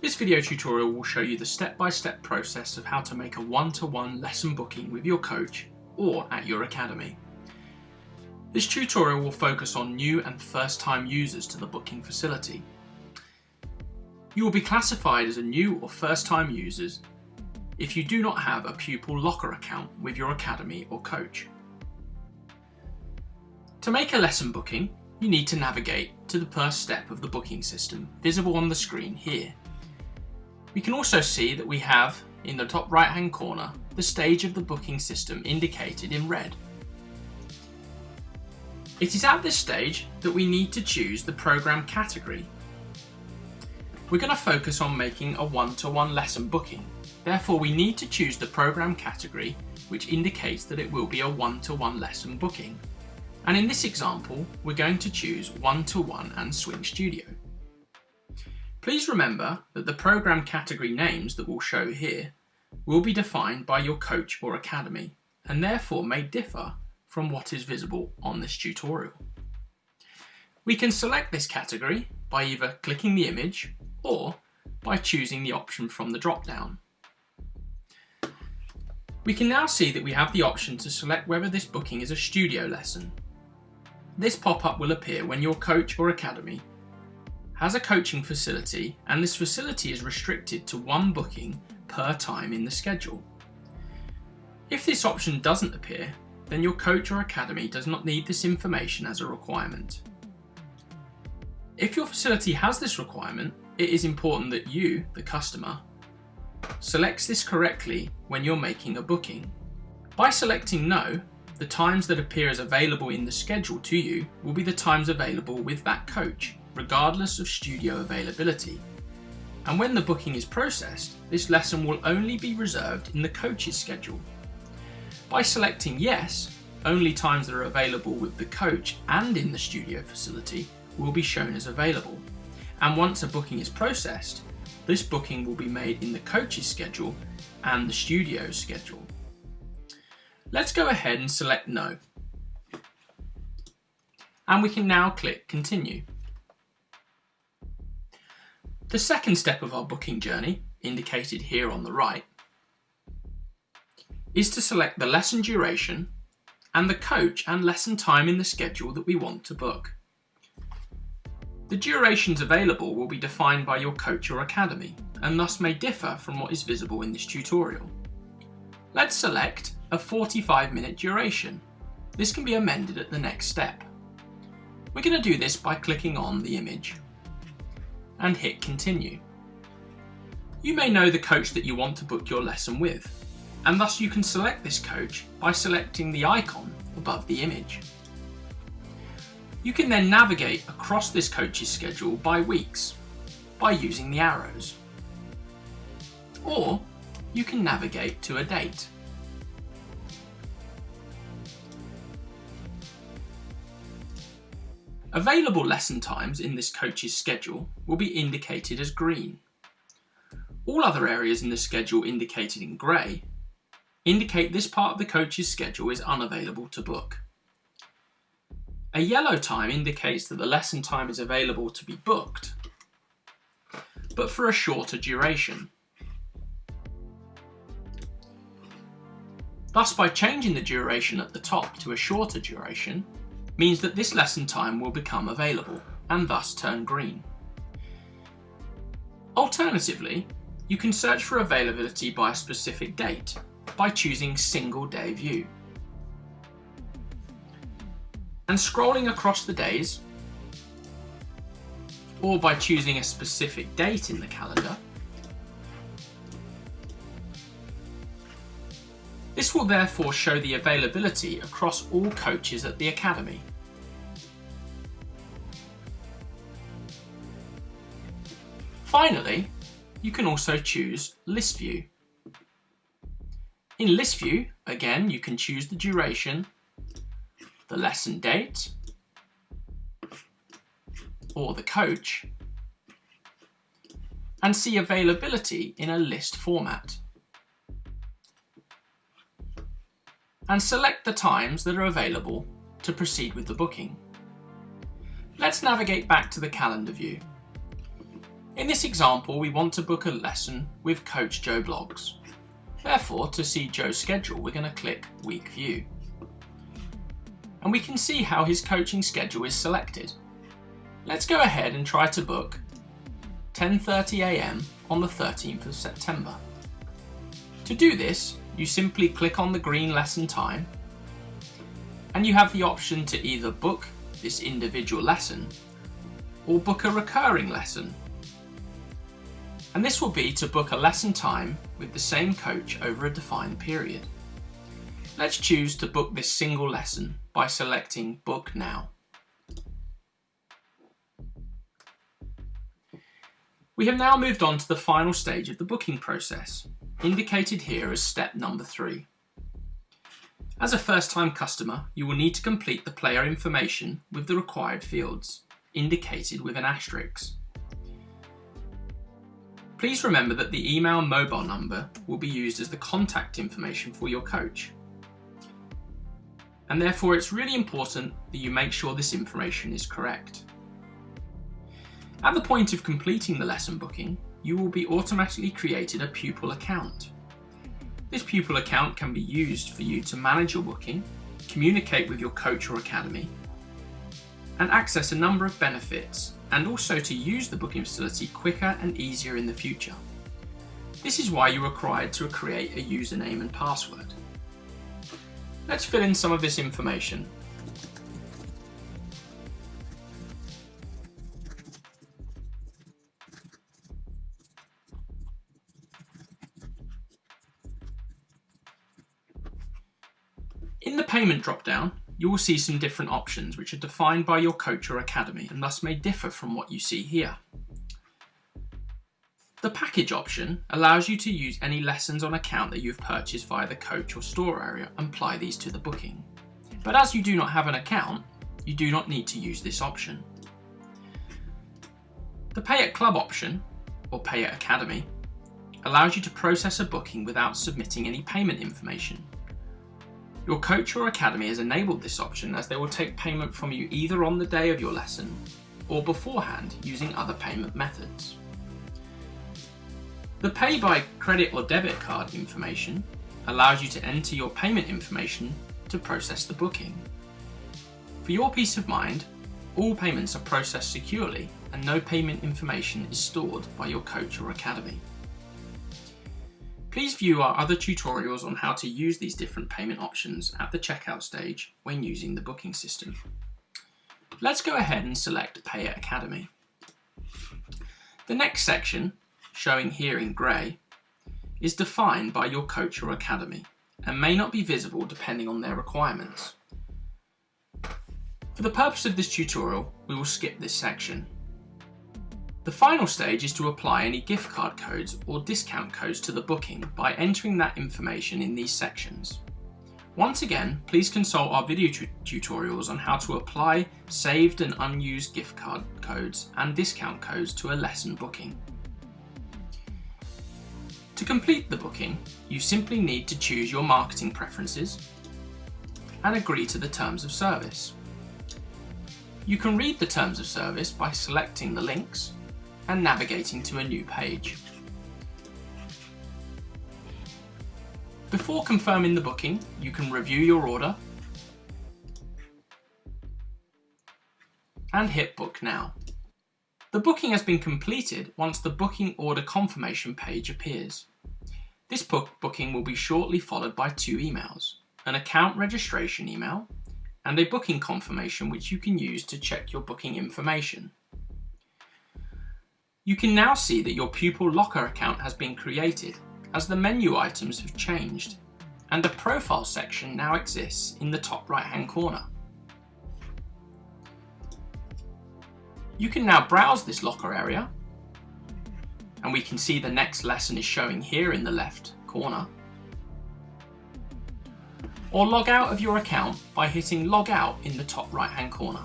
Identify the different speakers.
Speaker 1: This video tutorial will show you the step-by-step process of how to make a one-to-one lesson booking with your coach or at your academy. This tutorial will focus on new and first-time users to the booking facility. You will be classified as a new or first-time users if you do not have a pupil locker account with your academy or coach. To make a lesson booking, you need to navigate to the first step of the booking system, visible on the screen here. We can also see that we have, in the top right hand corner, the stage of the booking system indicated in red. It is at this stage that we need to choose the program category. We're going to focus on making a one-to-one lesson booking. Therefore, we need to choose the program category, which indicates that it will be a one-to-one lesson booking. And in this example, we're going to choose one-to-one and Swing Studio. Please remember that the program category names that we'll show here will be defined by your coach or academy, and therefore may differ from what is visible on this tutorial. We can select this category by either clicking the image or by choosing the option from the drop-down. We can now see that we have the option to select whether this booking is a studio lesson. This pop-up will appear when your coach or academy has a coaching facility and this facility is restricted to one booking per time in the schedule. If this option doesn't appear, then your coach or academy does not need this information as a requirement. If your facility has this requirement, it is important that you, the customer, selects this correctly when you're making a booking. By selecting No, the times that appear as available in the schedule to you will be the times available with that coach, regardless of studio availability. And when the booking is processed, this lesson will only be reserved in the coach's schedule. By selecting Yes, only times that are available with the coach and in the studio facility will be shown as available. And once a booking is processed, this booking will be made in the coach's schedule and the studio's schedule. Let's go ahead and select No. And we can now click Continue. The second step of our booking journey, indicated here on the right, is to select the lesson duration and the coach and lesson time in the schedule that we want to book. The durations available will be defined by your coach or academy and thus may differ from what is visible in this tutorial. Let's select a 45-minute duration. This can be amended at the next step. We're going to do this by clicking on the image and hit Continue. You may know the coach that you want to book your lesson with, and thus you can select this coach by selecting the icon above the image. You can then navigate across this coach's schedule by weeks by using the arrows. Or you can navigate to a date. Available lesson times in this coach's schedule will be indicated as green. All other areas in the schedule indicated in grey indicate this part of the coach's schedule is unavailable to book. A yellow time indicates that the lesson time is available to be booked, but for a shorter duration. Thus, by changing the duration at the top to a shorter duration, means that this lesson time will become available and thus turn green. Alternatively, you can search for availability by a specific date by choosing Single Day View. And scrolling across the days, or by choosing a specific date in the calendar, this will therefore show the availability across all coaches at the academy. Finally, you can also choose List View. In List View, again, you can choose the duration, the lesson date, or the coach, and see availability in a list format. And select the times that are available to proceed with the booking. Let's navigate back to the calendar view. In this example, we want to book a lesson with Coach Joe Bloggs. Therefore, to see Joe's schedule, we're going to click Week View. And we can see how his coaching schedule is selected. Let's go ahead and try to book 10:30 AM on the 13th of September. To do this, you simply click on the green lesson time, and you have the option to either book this individual lesson or book a recurring lesson. And this will be to book a lesson time with the same coach over a defined period. Let's choose to book this single lesson by selecting Book Now. We have now moved on to the final stage of the booking process, indicated here as step number 3. As a first-time customer, you will need to complete the player information with the required fields, indicated with an asterisk. Please remember that the email and mobile number will be used as the contact information for your coach. And therefore it's really important that you make sure this information is correct. At the point of completing the lesson booking, you will be automatically created a pupil account. This pupil account can be used for you to manage your booking, communicate with your coach or academy, and access a number of benefits, and also to use the booking facility quicker and easier in the future. This is why you're required to create a username and password. Let's fill in some of this information. In the payment drop-down, you will see some different options which are defined by your coach or academy and thus may differ from what you see here. The package option allows you to use any lessons on account that you've purchased via the coach or store area and apply these to the booking. But as you do not have an account, you do not need to use this option. The Pay at Club option, or Pay at Academy, allows you to process a booking without submitting any payment information. Your coach or academy has enabled this option as they will take payment from you either on the day of your lesson or beforehand using other payment methods. The Pay by credit or debit card information allows you to enter your payment information to process the booking. For your peace of mind, all payments are processed securely and no payment information is stored by your coach or academy. Please view our other tutorials on how to use these different payment options at the checkout stage when using the booking system. Let's go ahead and select Pay at Academy. The next section, showing here in grey, is defined by your coach or academy and may not be visible depending on their requirements. For the purpose of this tutorial, we will skip this section. The final stage is to apply any gift card codes or discount codes to the booking by entering that information in these sections. Once again, please consult our video tutorials on how to apply saved and unused gift card codes and discount codes to a lesson booking. To complete the booking, you simply need to choose your marketing preferences and agree to the terms of service. You can read the terms of service by selecting the links and navigating to a new page. Before confirming the booking, you can review your order and hit Book Now. The booking has been completed once the booking order confirmation page appears. This booking will be shortly followed by 2 emails, an account registration email and a booking confirmation which you can use to check your booking information. You can now see that your pupil locker account has been created as the menu items have changed and a profile section now exists in the top right hand corner. You can now browse this locker area and we can see the next lesson is showing here in the left corner. Or log out of your account by hitting Log Out in the top right hand corner.